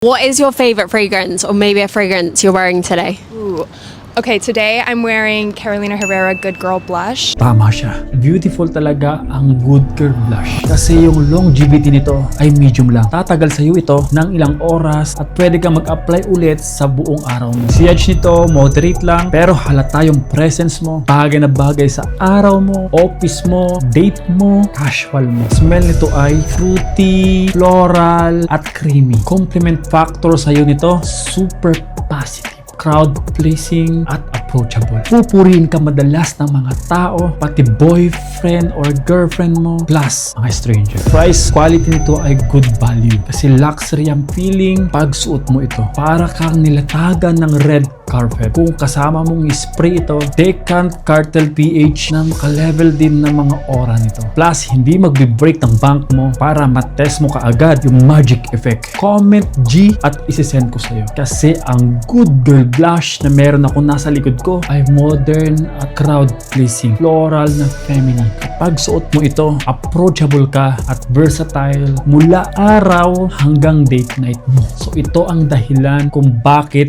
What is your favorite fragrance, or maybe a fragrance you're wearing today? Ooh. Okay, today I'm wearing Carolina Herrera Good Girl Blush. Tama siya. Beautiful talaga ang Good Girl Blush. Kasi yung longevity nito ay medium lang. Tatagal sa'yo ito ng ilang oras at pwede kang mag-apply ulit sa buong araw mo. CH nito, moderate lang, pero halata yung presence mo. Bagay na bagay sa araw mo, office mo, date mo, casual mo. Smell nito ay fruity, floral, at creamy. Compliment factor sa'yo nito, super positive, crowd-pleasing at approachable. Pupurihin ka madalas ng mga tao, pati boyfriend or girlfriend mo, plus mga stranger. Price quality nito ay good value kasi luxury ang feeling pag suot mo ito. Para kang nilatagan ng red carpet. Kung kasama mong spray ito, Decant Cartel PH ng ka-level din ng mga aura nito. Plus, hindi magbe-break ng bank mo para matest mo kaagad yung magic effect. Comment G at isisend ko sa'yo. Kasi ang Good Girl Blush na meron ako nasa likod ko ay modern at crowd-pleasing, floral na feminine. Kapag suot mo ito, approachable ka at versatile mula araw hanggang date night mo. So ito ang dahilan kung bakit